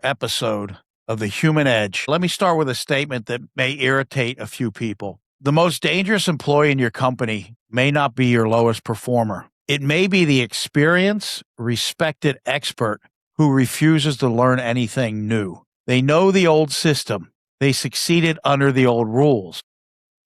episode of The Human Edge. Let me start with a statement that may irritate a few people. The most dangerous employee in your company may not be your lowest performer. It may be the experienced, respected expert who refuses to learn anything new. They know the old system. They succeeded under the old rules.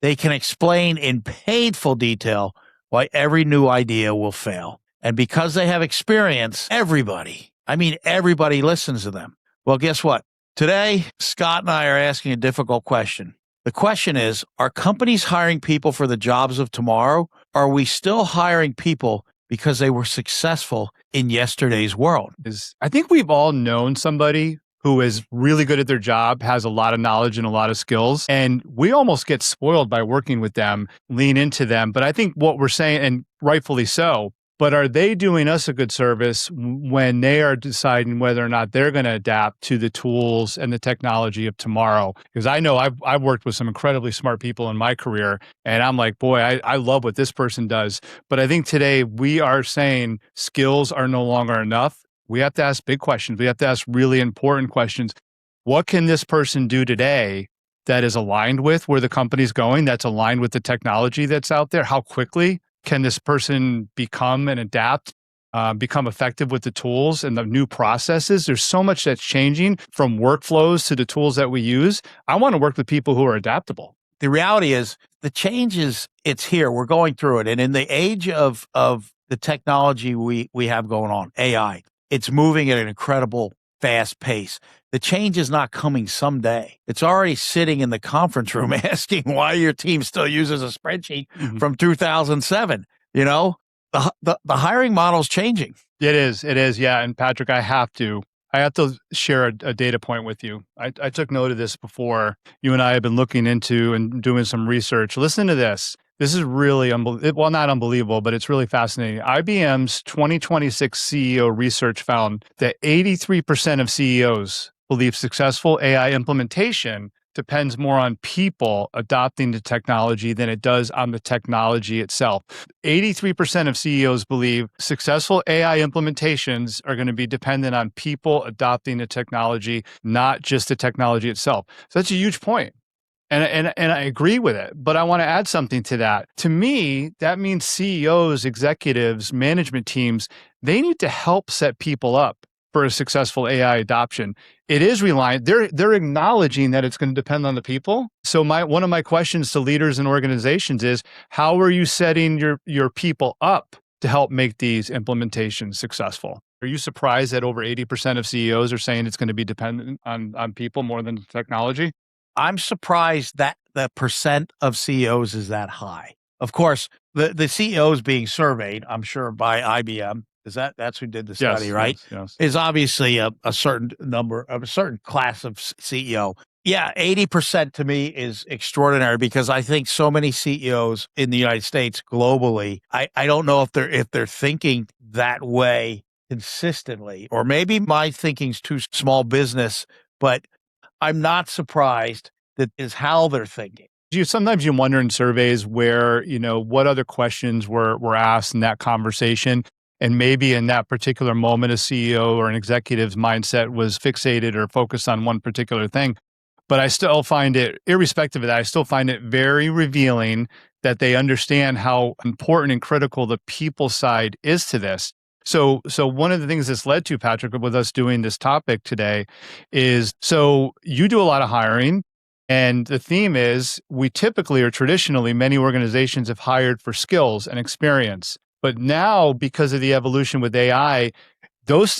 They can explain in painful detail why every new idea will fail. And because they have experience, everybody listens to them. Well, guess what? Today, Scott and I are asking a difficult question. The question is, are companies hiring people for the jobs of tomorrow? Or are we still hiring people because they were successful in yesterday's world? I think we've all known somebody who is really good at their job, has a lot of knowledge and a lot of skills, and we almost get spoiled by working with them, lean into them. But I think what we're saying, and rightfully so, but are they doing us a good service when they are deciding whether or not they're going to adapt to the tools and the technology of tomorrow? Because I know I've worked with some incredibly smart people in my career, and I'm like, boy, I love what this person does. But I think today we are saying skills are no longer enough. We have to ask big questions. We have to ask really important questions. What can this person do today that is aligned with where the company's going, that's aligned with the technology that's out there? How quickly can this person become and adapt, become effective with the tools and the new processes? There's so much that's changing from workflows to the tools that we use. I want to work with people who are adaptable. The reality is the change it's here. We're going through it. And in the age of the technology we have going on, AI, it's moving at an incredible fast pace. The change is not coming someday. It's already sitting in the conference room asking why your team still uses a spreadsheet from 2007. You know, the hiring model is changing. It is. Yeah. And Patrick, I have to share a data point with you. I took note of this before. You and I have been looking into and doing some research. Listen to this. This is really not unbelievable, but it's really fascinating. IBM's 2026 CEO research found that 83% of CEOs believe successful AI implementation depends more on people adopting the technology than it does on the technology itself. 83% of CEOs believe successful AI implementations are going to be dependent on people adopting the technology, not just the technology itself. So that's a huge point. And I agree with it, but I want to add something to that. To me, that means CEOs, executives, management teams, they need to help set people up for a successful AI adoption. It is reliant. They're acknowledging that it's going to depend on the people. So one of my questions to leaders and organizations is, how are you setting your people up to help make these implementations successful? Are you surprised that over 80% of CEOs are saying it's going to be dependent on people more than technology? I'm surprised that the percent of CEOs is that high. Of course, the CEOs being surveyed, I'm sure by IBM, that's who did the study, right? Yes. Is obviously a certain number of a certain class of CEO. Yeah, 80% to me is extraordinary because I think so many CEOs in the United States globally, I don't know if they're thinking that way consistently, or maybe my thinking's too small business, but I'm not surprised that is how they're thinking. Sometimes you wonder in surveys where, what other questions were asked in that conversation. And maybe in that particular moment, a CEO or an executive's mindset was fixated or focused on one particular thing. But I still find it, irrespective of that, I still find it very revealing that they understand how important and critical the people side is to this. So one of the things that's led to, Patrick, with us doing this topic today is, so you do a lot of hiring, and the theme is we typically or traditionally, many organizations have hired for skills and experience. But now, because of the evolution with AI, those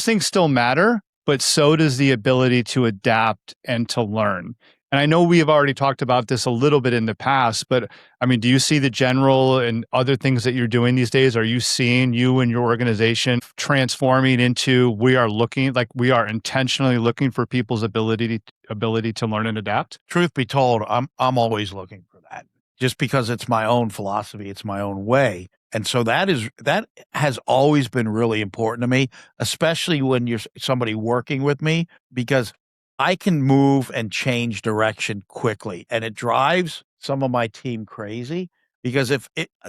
things still matter, but so does the ability to adapt and to learn. And I know we have already talked about this a little bit in the past, but I mean, do you see the general and other things that you're doing these days? Are you seeing you and your organization transforming into we are intentionally looking for people's ability to learn and adapt? Truth be told, I'm always looking for that. Just because it's my own philosophy, it's my own way. And so that has always been really important to me, especially when you're somebody working with me, because I can move and change direction quickly, and it drives some of my team crazy because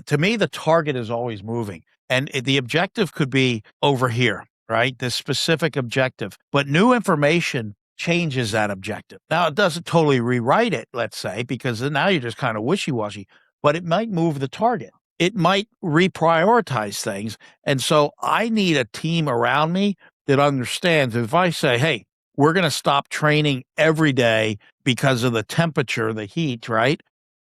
to me, the target is always moving, and the objective could be over here, right? This specific objective, but new information changes that objective. Now, it doesn't totally rewrite it, let's say, because then now you're just kind of wishy-washy, but it might move the target. It might reprioritize things. And so I need a team around me that understands if I say, hey, we're going to stop training every day because of the temperature, the heat, right?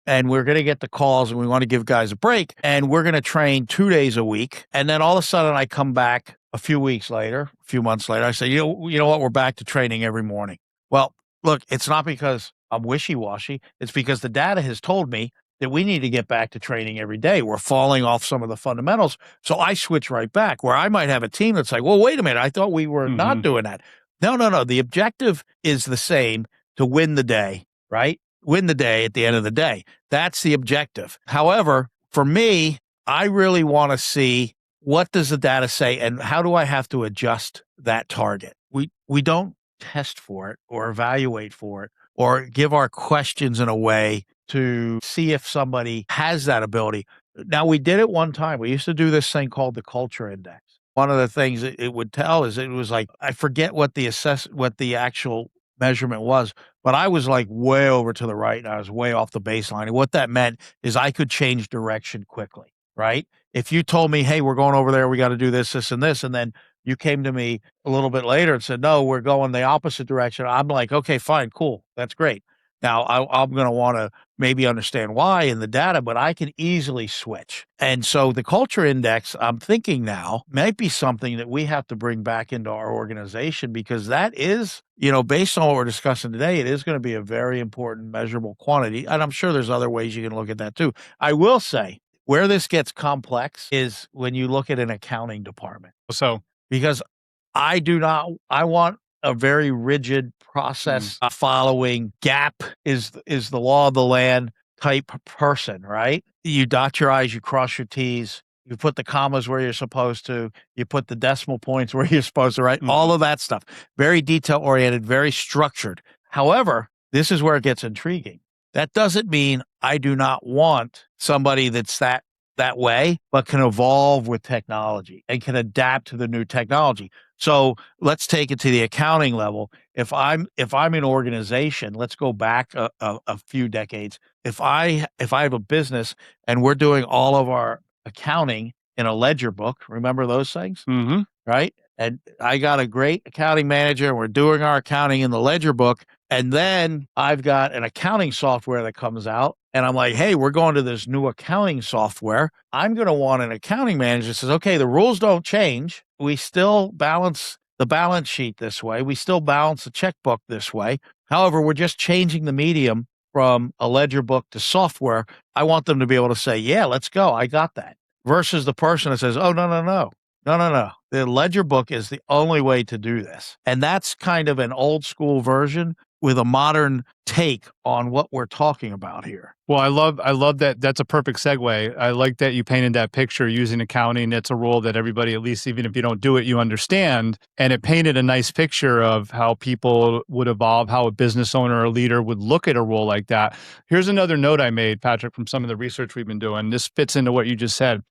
And we're going to get the calls and we want to give guys a break. And we're going to train 2 days a week. And then all of a sudden I come back a few weeks later, a few months later, I say, you know what? We're back to training every morning. Well, look, it's not because I'm wishy-washy. It's because the data has told me that we need to get back to training every day. We're falling off some of the fundamentals. So I switch right back where I might have a team that's like, well, wait a minute. I thought we were not doing that. No. The objective is the same, to win the day, right? Win the day at the end of the day. That's the objective. However, for me, I really want to see, what does the data say and how do I have to adjust that target? We don't test for it or evaluate for it or give our questions in a way to see if somebody has that ability. Now, we did it one time. We used to do this thing called the culture index. One of the things that it would tell is, it was like, I forget what the actual measurement was, but I was like way over to the right and I was way off the baseline. And what that meant is I could change direction quickly, right? If you told me, hey, we're going over there, we got to do this, and this, and then you came to me a little bit later and said, no, we're going the opposite direction. I'm like, okay, fine, cool. That's great. Now I'm going to want to maybe understand why in the data, but I can easily switch. And so the culture index, I'm thinking now, might be something that we have to bring back into our organization, because that is, based on what we're discussing today, it is going to be a very important measurable quantity. And I'm sure there's other ways you can look at that too. I will say where this gets complex is when you look at an accounting department. So, Because I want a very rigid process following gap is the law of the land type person, right? You dot your I's, you cross your T's, you put the commas where you're supposed to, you put the decimal points where you're supposed to, right? All of that stuff. Very detail oriented, very structured. However, this is where it gets intriguing. That doesn't mean I do not want somebody that's that way, but can evolve with technology and can adapt to the new technology. So let's take it to the accounting level. If I'm an organization, let's go back a few decades. If I have a business and we're doing all of our accounting in a ledger book, remember those things, right? And I got a great accounting manager, and we're doing our accounting in the ledger book. And then I've got an accounting software that comes out, and I'm like, hey, we're going to this new accounting software. I'm going to want an accounting manager that says, okay, the rules don't change. We still balance the balance sheet this way. We still balance the checkbook this way. However, we're just changing the medium from a ledger book to software. I want them to be able to say, yeah, let's go. I got that. Versus the person that says, oh, no. The ledger book is the only way to do this. And that's kind of an old school version with a modern take on what we're talking about here. Well, I love that. That's a perfect segue. I like that you painted that picture using accounting. It's a role that everybody, at least even if you don't do it, you understand. And it painted a nice picture of how people would evolve, how a business owner or a leader would look at a role like that. Here's another note I made, Patrick, from some of the research we've been doing. This fits into what you just said.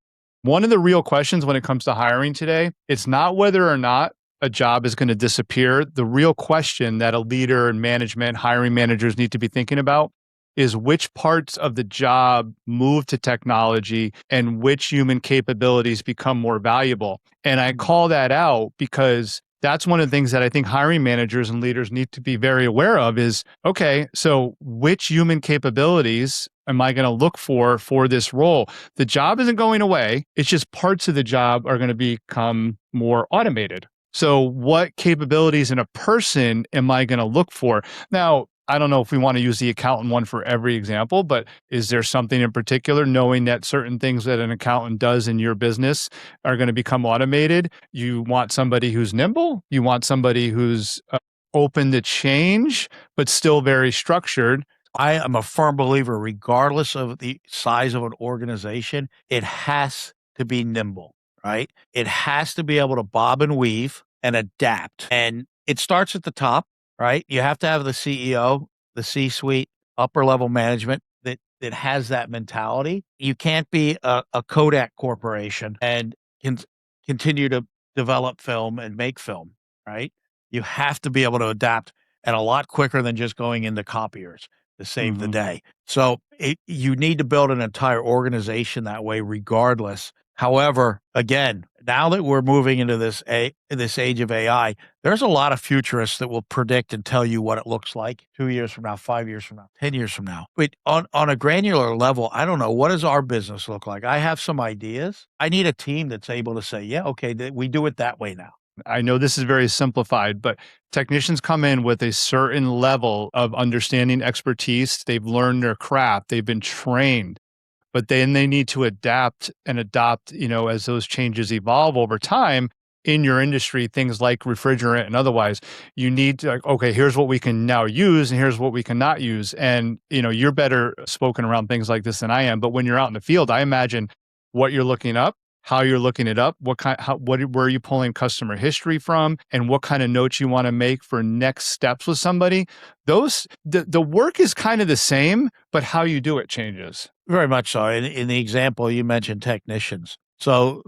One of the real questions when it comes to hiring today, it's not whether or not a job is going to disappear. The real question that a leader and management, hiring managers need to be thinking about is which parts of the job move to technology and which human capabilities become more valuable. And I call that out because that's one of the things that I think hiring managers and leaders need to be very aware of is, okay, so which human capabilities am I going to look for this role? The job isn't going away. It's just parts of the job are going to become more automated. So what capabilities in a person am I going to look for? Now, I don't know if we want to use the accountant one for every example, but is there something in particular, knowing that certain things that an accountant does in your business are going to become automated? You want somebody who's nimble. You want somebody who's open to change, but still very structured. I am a firm believer, regardless of the size of an organization, it has to be nimble, right? It has to be able to bob and weave and adapt. And it starts at the top, right? You have to have the CEO, the C-suite, upper level management that has that mentality. You can't be a Kodak corporation and continue to develop film and make film, right? You have to be able to adapt and a lot quicker than just going into copiers to save the Mhm. day. So you need to build an entire organization that way, regardless. However, again, now that we're moving into this age of AI, there's a lot of futurists that will predict and tell you what it looks like 2 years from now, 5 years from now, 10 years from now. But on a granular level, I don't know, what does our business look like? I have some ideas. I need a team that's able to say, yeah, okay, we do it that way now. I know this is very simplified, but technicians come in with a certain level of understanding expertise. They've learned their craft, they've been trained, but then they need to adapt and adopt, as those changes evolve over time in your industry, things like refrigerant and otherwise. You need to, like, okay, here's what we can now use and here's what we cannot use. And, you're better spoken around things like this than I am. But when you're out in the field, I imagine what you're looking up, how you're looking it up, where are you pulling customer history from, and what kind of notes you want to make for next steps with somebody. The work is kind of the same, but how you do it changes. Very much so. In the example you mentioned technicians. So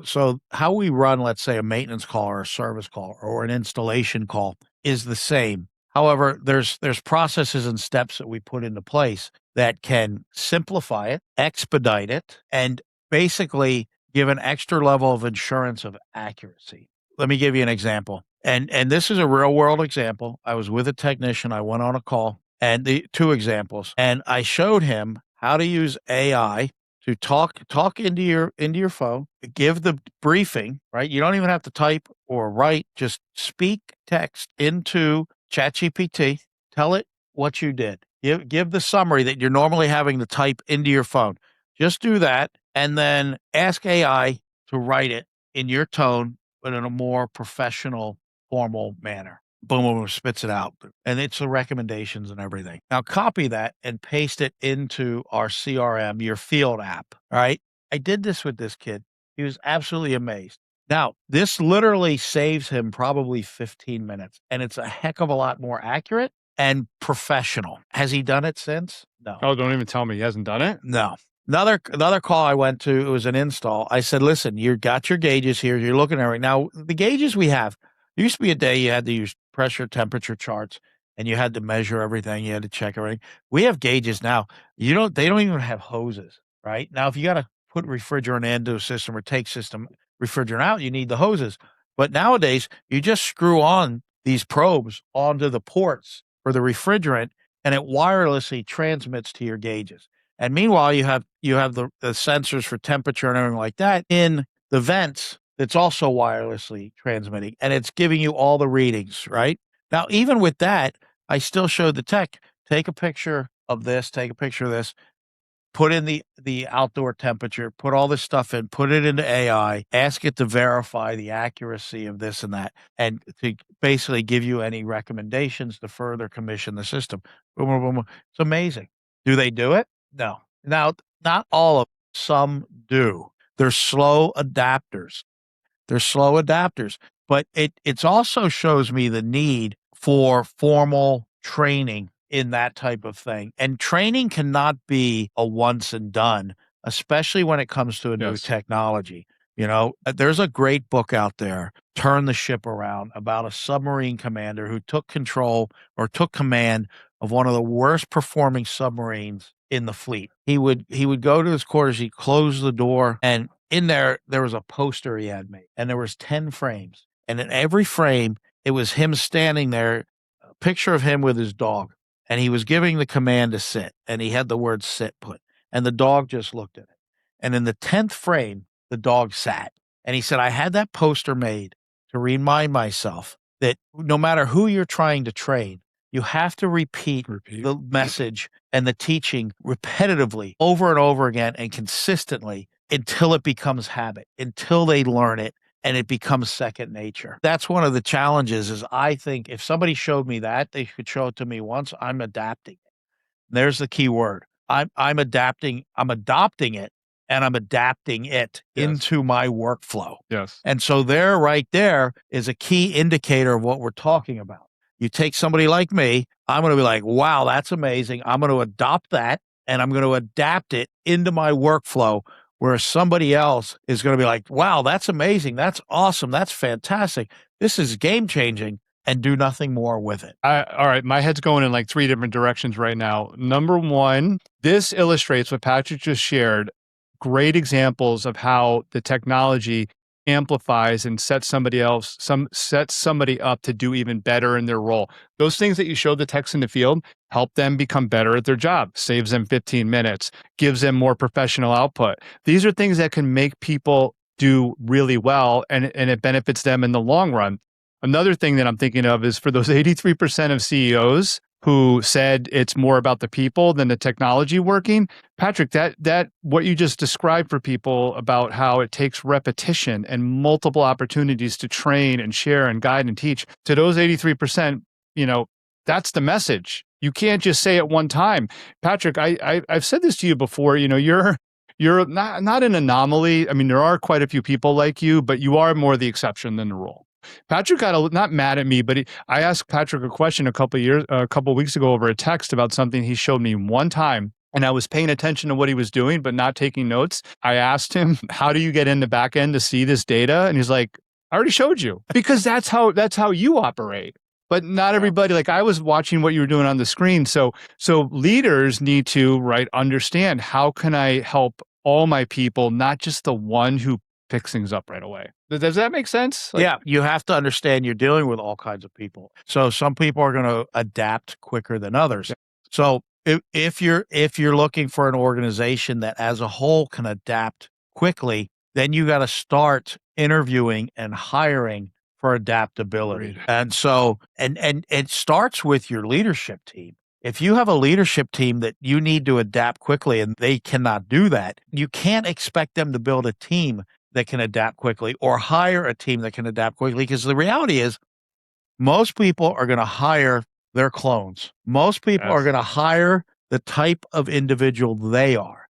how we run, let's say, a maintenance call or a service call or an installation call is the same. However, there's processes and steps that we put into place that can simplify it, expedite it, and basically give an extra level of insurance of accuracy. Let me give you an example. And this is a real world example. I was with a technician, I went on a call, and the two examples, and I showed him how to use AI to talk into your phone, give the briefing, right? You don't even have to type or write, just speak text into ChatGPT, tell it what you did. Give the summary that you're normally having to type into your phone. Just do that and then ask AI to write it in your tone, but in a more professional, formal manner. Boom, boom, boom, spits it out. And it's the recommendations and everything. Now copy that and paste it into our CRM, your field app. All right. I did this with this kid. He was absolutely amazed. Now, this literally saves him probably 15 minutes, and it's a heck of a lot more accurate and professional. Has he done it since? No. Oh, don't even tell me he hasn't done it. No. Another call I went to, it was an install. I said, listen, you got your gauges here. You're looking at it right now. The gauges we have, there used to be a day you had to use pressure temperature charts and you had to measure everything. You had to check everything. We have gauges now. They don't even have hoses, right? Now, if you got to put refrigerant into a system or take system refrigerant out, you need the hoses. But nowadays, you just screw on these probes onto the ports for the refrigerant and it wirelessly transmits to your gauges. And meanwhile, you have the sensors for temperature and everything like that in the vents that's also wirelessly transmitting, and it's giving you all the readings, right? Now, even with that, I still showed the tech, take a picture of this, take a picture of this, put in the outdoor temperature, put all this stuff in, put it into AI, ask it to verify the accuracy of this and that, and to basically give you any recommendations to further commission the system. Boom, boom, boom, boom. It's amazing. Do they do it? No. Now, not all of them. Some do. They're slow adapters. They're slow adapters, but it's also shows me the need for formal training in that type of thing. And training cannot be a once and done, especially when it comes to a new Yes. technology. There's a great book out there, Turn the Ship Around, about a submarine commander who took control or took command of one of the worst performing submarines in the fleet. He would go to his quarters, he'd close the door, and in there was a poster he had made, and there was 10 frames. And in every frame, it was him standing there, a picture of him with his dog, and he was giving the command to sit, and he had the word sit put, and the dog just looked at it. And in the 10th frame, the dog sat. And he said, I had that poster made to remind myself that no matter who you're trying to train, you have to repeat the message and the teaching repetitively over and over again and consistently until it becomes habit, until they learn it and it becomes second nature. That's one of the challenges is I think if somebody showed me that, they could show it to me once, I'm adapting it. There's the key word. I'm adapting, I'm adopting it and I'm adapting it Yes. into my workflow. Yes. And so right there is a key indicator of what we're talking about. You take somebody like me, I'm going to be like, wow, that's amazing. I'm going to adopt that and I'm going to adapt it into my workflow where somebody else is going to be like, wow, that's amazing. That's awesome. That's fantastic. This is game changing, and do nothing more with it. All right, my head's going in like 3 different directions right now. Number one, this illustrates what Patrick just shared. Great examples of how the technology amplifies and sets somebody up to do even better in their role. Those things that you showed the techs in the field help them become better at their job, saves them 15 minutes, gives them more professional output. These are things that can make people do really well, and it benefits them in the long run. Another thing that I'm thinking of is for those 83% of CEOs who said it's more about the people than the technology working. Patrick, that what you just described for people about how it takes repetition and multiple opportunities to train and share and guide and teach, to those 83%, that's the message. You can't just say it one time. Patrick, I've said this to you before, you're not an anomaly. I mean, there are quite a few people like you, but you are more the exception than the rule. Patrick got not mad at me, but I asked Patrick a question a couple weeks ago over a text about something he showed me one time, and I was paying attention to what he was doing, but not taking notes. I asked him, "How do you get in the back end to see this data?" And he's like, "I already showed you," because that's how you operate. But not everybody. Like, I was watching what you were doing on the screen, so leaders need to understand, how can I help all my people, not just the one who picks things up right away. Does that make sense? Yeah, you have to understand you're dealing with all kinds of people. So some people are going to adapt quicker than others. So if you're looking for an organization that as a whole can adapt quickly, then you got to start interviewing and hiring for adaptability. Agreed. And so and it starts with your leadership team. If you have a leadership team that you need to adapt quickly and they cannot do that, you can't expect them to build a team that can adapt quickly or hire a team that can adapt quickly, because the reality is most people are going to hire their clones. Most people are going to hire the type of individual they are.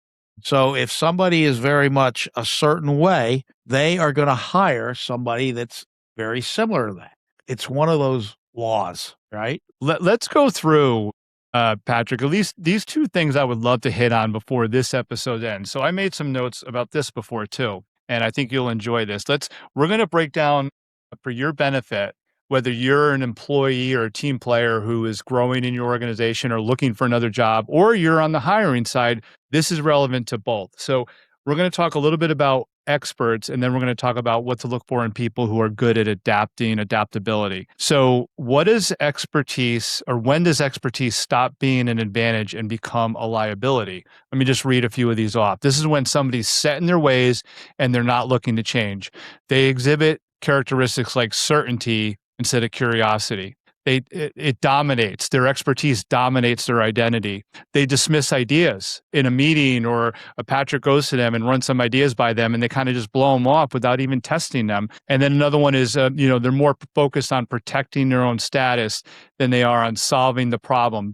So if somebody is very much a certain way, they are going to hire somebody that's very similar to that. It's one of those laws, right? Let's go through, Patrick, at least these 2 things I would love to hit on before this episode ends. So I made some notes about this before too, and I think you'll enjoy this. We're going to break down, for your benefit, whether you're an employee or a team player who is growing in your organization or looking for another job, or you're on the hiring side. This is relevant to both. So we're going to talk a little bit about experts, and then we're going to talk about what to look for in people who are good at adaptability. So what is expertise, or when does expertise stop being an advantage and become a liability? Let me just read a few of these off. This is when somebody's set in their ways and they're not looking to change. They exhibit characteristics like certainty instead of curiosity. It dominates. Their expertise dominates their identity. They dismiss ideas in a meeting, or a Patrick goes to them and runs some ideas by them, and they kind of just blow them off without even testing them. And then another one is, they're more focused on protecting their own status than they are on solving the problem.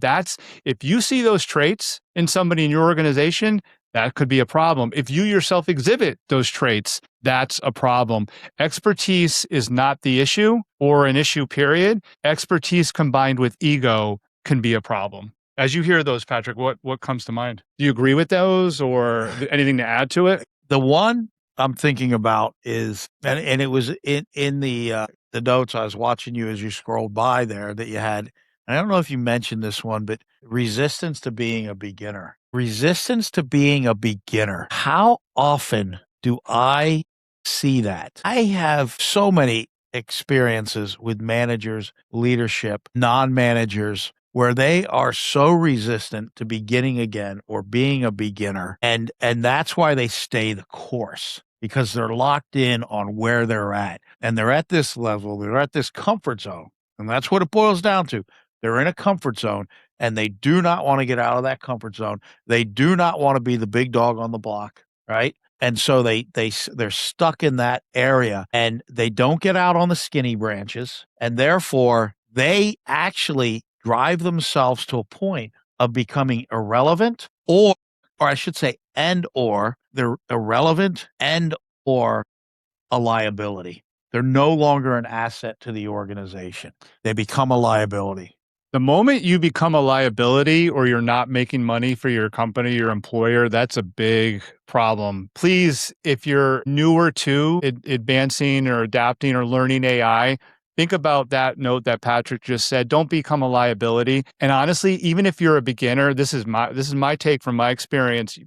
If you see those traits in somebody in your organization, that could be a problem. If you yourself exhibit those traits, that's a problem. Expertise is not the issue, or an issue, period. Expertise combined with ego can be a problem. As you hear those, Patrick, what comes to mind? Do you agree with those, or anything to add to it? The one I'm thinking about is, and it was in the notes I was watching you as you scrolled by there, that you had, and I don't know if you mentioned this one, but resistance to being a beginner. Resistance to being a beginner. How often do I see that? I have so many experiences with managers, leadership, non-managers, where they are so resistant to beginning again or being a beginner. And that's why they stay the course, because they're locked in on where they're at. And they're at this level, they're at this comfort zone. And that's what it boils down to. They're in a comfort zone, and they do not want to get out of that comfort zone. They do not want to be the big dog on the block, right? And so they're stuck in that area, and they don't get out on the skinny branches, and therefore they actually drive themselves to a point of becoming irrelevant, or I should say, or they're irrelevant and or a liability. They're no longer an asset to the organization. They become a liability. The moment you become a liability or you're not making money for your company, your employer, that's a big problem. Please, if you're newer to advancing or adapting or learning AI, think about that note that Patrick just said. Don't become a liability. And honestly, even if you're a beginner, this is my take from my experience,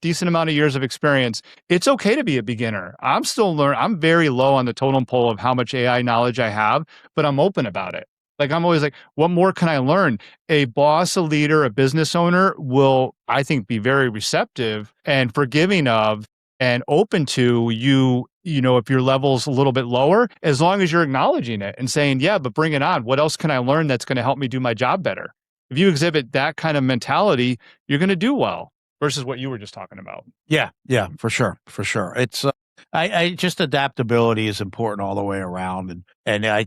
decent amount of years of experience. It's okay to be a beginner. I'm still learning. I'm very low on the totem pole of how much AI knowledge I have, but I'm open about it. Like I'm always like, what more can I learn? A boss, a leader, a business owner will, I think, be very receptive and forgiving of and open to you, if your level's a little bit lower, as long as you're acknowledging it and saying, yeah, but bring it on. What else can I learn that's going to help me do my job better? If you exhibit that kind of mentality, you're going to do well versus what you were just talking about. Yeah, for sure, for sure. It's I just adaptability is important all the way around, and I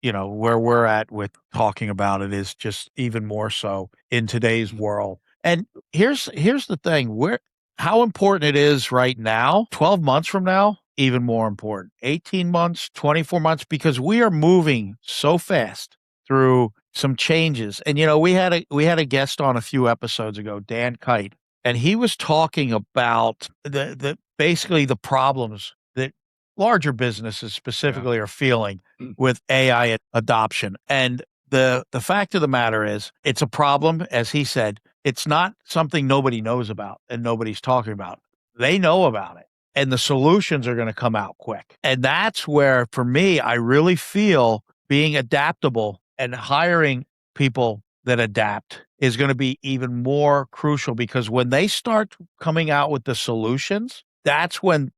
where we're at with talking about it is just even more so in today's world. And here's the thing: how important it is right now, 12 months from now, even more important. 18 months, 24 months, because we are moving so fast through some changes. And we had a guest on a few episodes ago, Dan Kite. And he was talking about the basically the problems that larger businesses specifically are feeling with AI adoption. And the fact of the matter is, it's a problem, as he said. It's not something nobody knows about and nobody's talking about. They know about it, and the solutions are going to come out quick. And that's where, for me, I really feel being adaptable and hiring people that adapt is going to be even more crucial, because when they start coming out with the solutions, that's when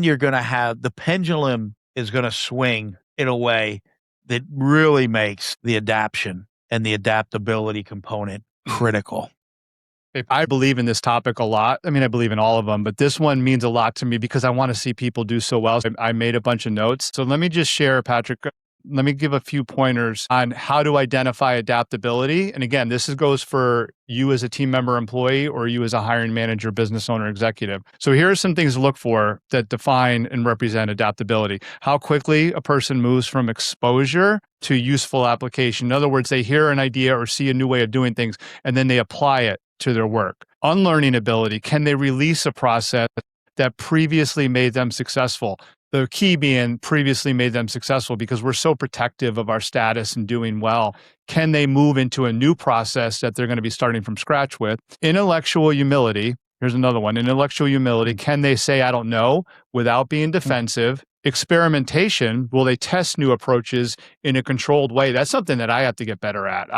you're going to have the pendulum is going to swing in a way that really makes the adaption and the adaptability component critical. I believe in this topic a lot. I mean, I believe in all of them, but this one means a lot to me because I want to see people do so well. I made a bunch of notes. So let me just share, Patrick. Let me give a few pointers on how to identify adaptability. And again, goes for you as a team member employee or you as a hiring manager, business owner, executive. So here are some things to look for that define and represent adaptability. How quickly a person moves from exposure to useful application. In other words, they hear an idea or see a new way of doing things, and then they apply it to their work. Unlearning ability. Can they release a process that previously made them successful? The key being previously made them successful, because we're so protective of our status and doing well. Can they move into a new process that they're going to be starting from scratch with? Intellectual humility. Here's another one. Intellectual humility. Can they say, I don't know, without being defensive? Experimentation. Will they test new approaches in a controlled way? That's something that I have to get better at.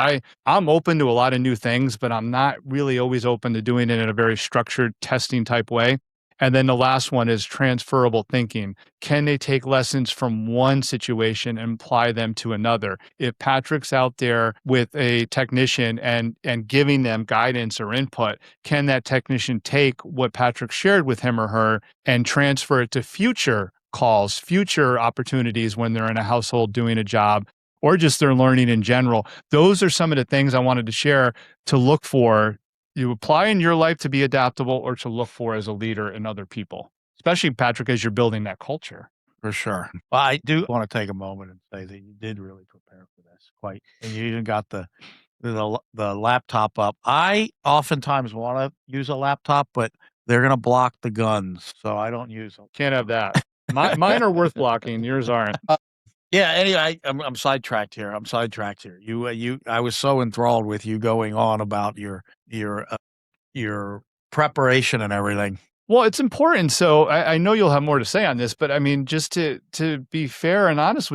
I'm open to a lot of new things, but I'm not really always open to doing it in a very structured testing type way. And then the last one is transferable thinking. Can they take lessons from one situation and apply them to another? If Patrick's out there with a technician and giving them guidance or input, can that technician take what Patrick shared with him or her and transfer it to future calls, future opportunities when they're in a household doing a job, or just they're learning in general? Those are some of the things I wanted to share to look for. You apply in your life to be adaptable or to look for as a leader in other people, especially, Patrick, as you're building that culture. For sure. Well, I do want to take a moment and say that you did really prepare for this and you even got the laptop up. I oftentimes want to use a laptop, but they're going to block the guns, so I don't use them. Can't have that. Mine are worth blocking. Yours aren't. Yeah. Anyway, I'm sidetracked here. I was so enthralled with you going on about your preparation and everything. Well, it's important. So I know you'll have more to say on this, but I mean, just to be fair and honest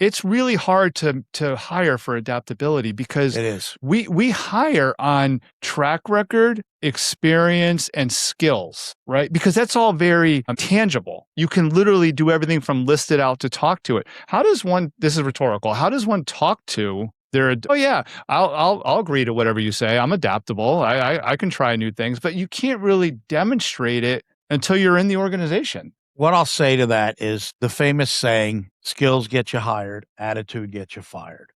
it's really hard to hire for adaptability, because It is. We hire on track record, experience, and skills, right? Because that's all very tangible. You can literally do everything from list it out to talk to it. This is rhetorical, how does one talk to oh yeah, I'll agree to whatever you say. I'm adaptable. I can try new things, but you can't really demonstrate it until you're in the organization. What I'll say to that is the famous saying, skills get you hired, attitude gets you fired.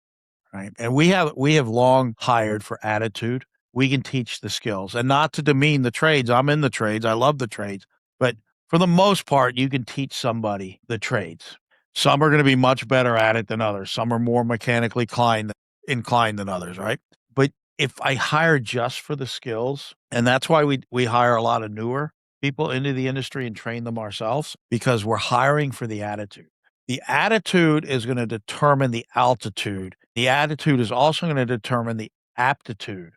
Right. And we have long hired for attitude. We can teach the skills, and not to demean the trades. I'm in the trades. I love the trades, but for the most part, you can teach somebody the trades. Some are going to be much better at it than others. Some are more mechanically inclined. inclined than others, right? But if I hire just for the skills, and that's why we hire a lot of newer people into the industry and train them ourselves, because we're hiring for the attitude. The attitude is going to determine the altitude. The attitude is also going to determine the aptitude.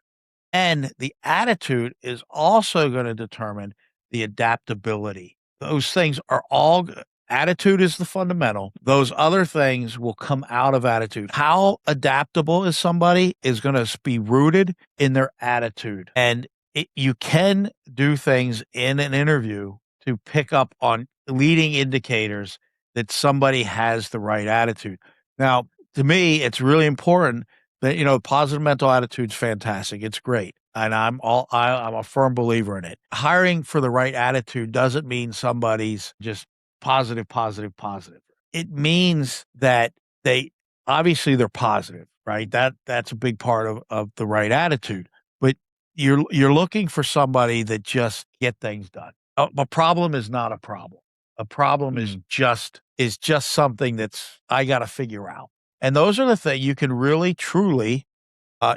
And the attitude is also going to determine the adaptability. Those things are all attitude is the fundamental. Those other things will come out of attitude. How adaptable is somebody is going to be rooted in their attitude. And you can do things in an interview to pick up on leading indicators that somebody has the right attitude. Now, to me, it's really important that, positive mental attitude's fantastic. It's great. And I'm a firm believer in it. Hiring for the right attitude doesn't mean somebody's just positive, positive, positive. It means that obviously they're positive, right? That's a big part of the right attitude. But you're looking for somebody that just get things done. A problem is not a problem. A problem is just something that's I got to figure out. And those are the things you can really, truly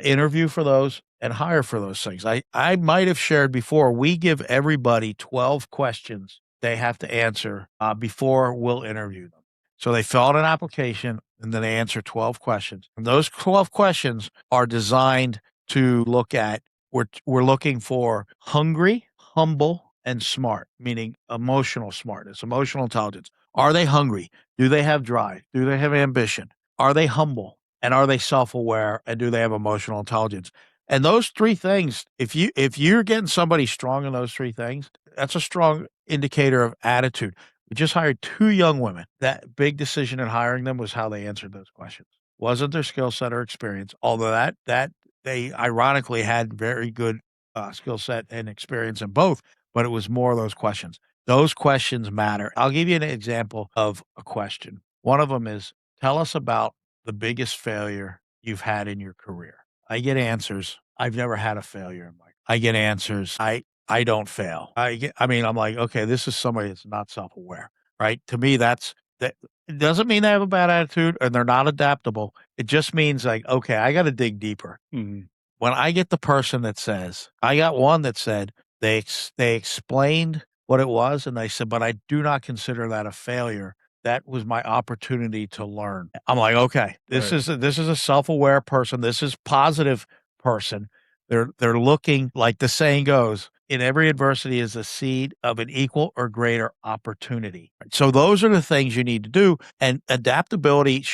interview for those and hire for those things. I might have shared before, we give everybody 12 questions they have to answer before we'll interview them. So they fill out an application and then they answer 12 questions. And those 12 questions are designed to look at, we're looking for hungry, humble, and smart, meaning emotional smartness, emotional intelligence. Are they hungry? Do they have drive? Do they have ambition? Are they humble? And are they self-aware? And do they have emotional intelligence? And those three things, if you're getting somebody strong in those three things, that's a strong indicator of attitude. We just hired 2 young women. That big decision in hiring them was how they answered those questions. Wasn't their skill set or experience, although that they ironically had very good skill set and experience in both, but it was more of those questions. Those questions matter. I'll give you an example of a question. One of them is, tell us about the biggest failure you've had in your career. I get answers. I've never had a failure in my. I get answers. I don't fail. I'm like, okay, this is somebody that's not self-aware, right? To me, that. It doesn't mean they have a bad attitude and they're not adaptable. It just means like, okay, I got to dig deeper. When I get the person that says, I got one that said they explained what it was and they said, but I do not consider that a failure. That was my opportunity to learn. I'm like, okay, this is a self-aware person. This is positive person. They're looking, like the saying goes, in every adversity is a seed of an equal or greater opportunity. So those are the things you need to do. And adaptability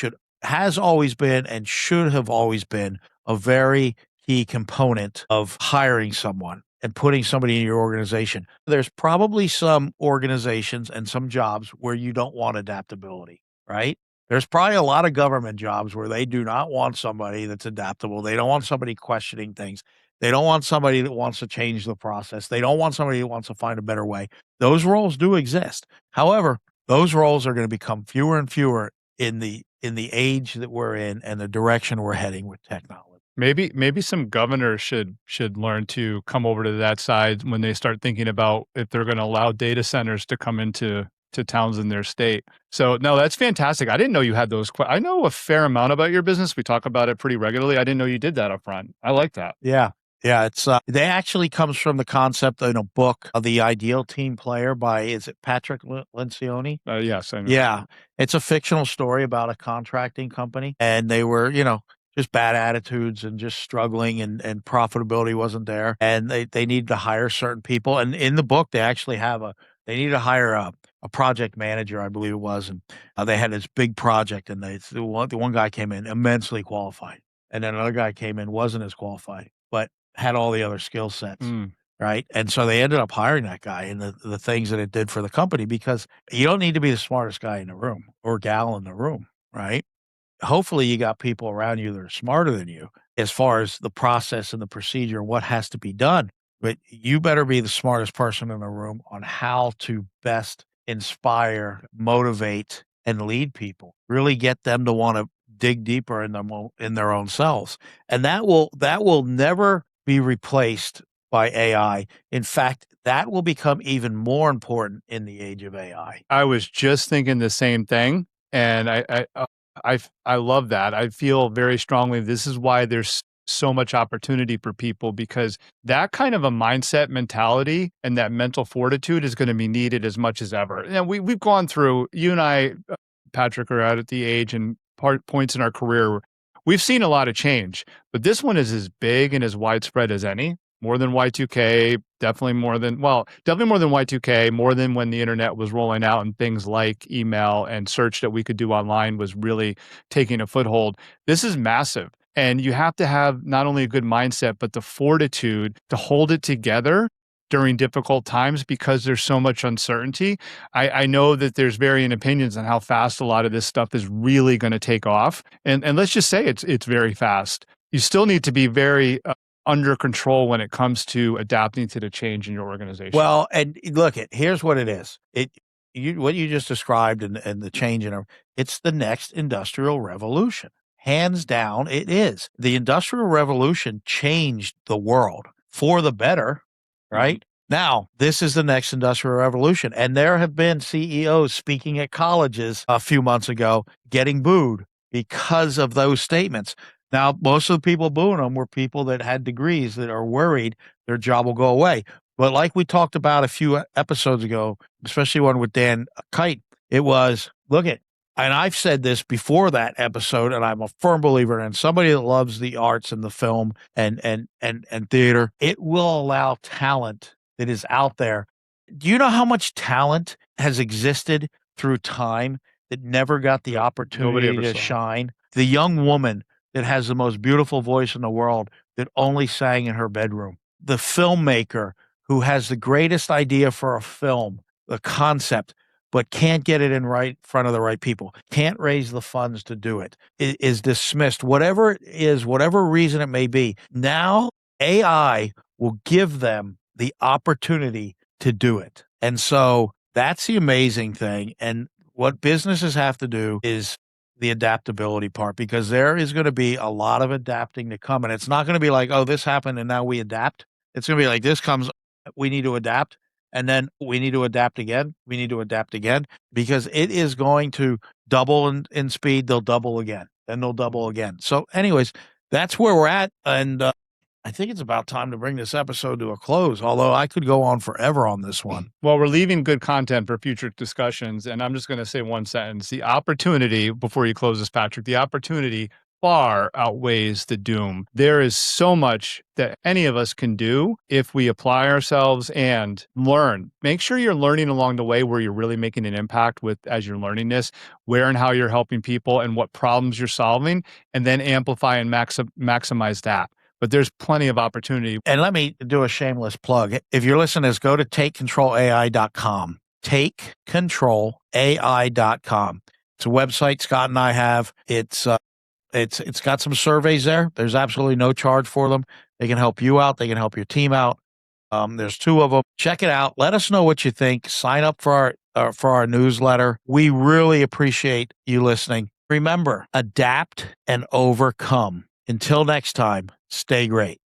has always been and should have always been a very key component of hiring someone and putting somebody in your organization. There's probably some organizations and some jobs where you don't want adaptability, right? There's probably a lot of government jobs where they do not want somebody that's adaptable. They don't want somebody questioning things. They don't want somebody that wants to change the process. They don't want somebody that wants to find a better way. Those roles do exist. However, those roles are going to become fewer and fewer in the age that we're in and the direction we're heading with technology. Maybe some governors should learn to come over to that side when they start thinking about if they're going to allow data centers to come into towns in their state. So no, that's fantastic. I didn't know you had those. I know a fair amount about your business. We talk about it pretty regularly. I didn't know you did that up front. I like that. Yeah. Yeah, it's they actually comes from the concept in a book of The Ideal Team Player by, is it Patrick Lencioni? Yes, I know. Yeah, it's a fictional story about a contracting company, and they were, just bad attitudes and just struggling, and profitability wasn't there, and they needed to hire certain people. And in the book, they actually they needed to hire a project manager, I believe it was, and they had this big project, and the one guy came in immensely qualified, and then another guy came in, wasn't as qualified, but had all the other skill sets. Right. And so they ended up hiring that guy and the things that it did for the company, because you don't need to be the smartest guy in the room or gal in the room. Right. Hopefully you got people around you that are smarter than you as far as the process and the procedure and what has to be done. But you better be the smartest person in the room on how to best inspire, motivate, and lead people. Really get them to want to dig deeper in their own selves. And that will never be replaced by AI. In fact, that will become even more important in the age of AI. I was just thinking the same thing, and I love that. I feel very strongly this is why there's so much opportunity for people, because that kind of a mindset mentality and that mental fortitude is going to be needed as much as ever. And we've gone through, you and I, Patrick, are out at the age and points in our career where we've seen a lot of change, but this one is as big and as widespread as any. More than Y2K, definitely more than, well, definitely more than Y2K, more than when the internet was rolling out and things like email and search that we could do online was really taking a foothold. This is massive. And you have to have not only a good mindset, but the fortitude to hold it together during difficult times because there's so much uncertainty. I know that there's varying opinions on how fast a lot of this stuff is really going to take off. And let's just say it's very fast. You still need to be very under control when it comes to adapting to the change in your organization. Well, and look, here's what it is. What you just described and the change it's the next industrial revolution. Hands down, it is. The Industrial Revolution changed the world for the better, right? Now, this is the next industrial revolution. And there have been CEOs speaking at colleges a few months ago getting booed because of those statements. Now, most of the people booing them were people that had degrees that are worried their job will go away. But like we talked about a few episodes ago, especially one with Dan Kite, it was, and I've said this before that episode, and I'm a firm believer in somebody that loves the arts and the film and theater, it will allow talent that is out there. Do you know how much talent has existed through time that never got the opportunity to shine? The young woman that has the most beautiful voice in the world that only sang in her bedroom. The filmmaker who has the greatest idea for a film, the concept, but can't get it in front of the right people, can't raise the funds to do it, is dismissed. Whatever it is, whatever reason it may be, now AI will give them the opportunity to do it. And so that's the amazing thing. And what businesses have to do is the adaptability part, because there is going to be a lot of adapting to come. And it's not going to be like, oh, this happened and now we adapt. It's going to be like, this comes, we need to adapt. And then we need to adapt again. We need to adapt again because it is going to double in speed. They'll double again. Then they'll double again. So anyways, that's where we're at. And I think it's about time to bring this episode to a close, although I could go on forever on this one. Well, we're leaving good content for future discussions. And I'm just going to say one sentence. The opportunity, before you close this, Patrick, the opportunity far outweighs the doom. There is so much that any of us can do if we apply ourselves and learn. Make sure you're learning along the way where you're really making an impact with as you're learning this, where and how you're helping people and what problems you're solving, and then amplify and maximize that. But there's plenty of opportunity. And let me do a shameless plug. If you're listening to this, go to takecontrolai.com. Takecontrolai.com. It's a website Scott and I have. It's got some surveys there. There's absolutely no charge for them. They can help you out. They can help your team out. There's 2 of them. Check it out. Let us know what you think. Sign up for our newsletter. We really appreciate you listening. Remember, adapt and overcome. Until next time, stay great.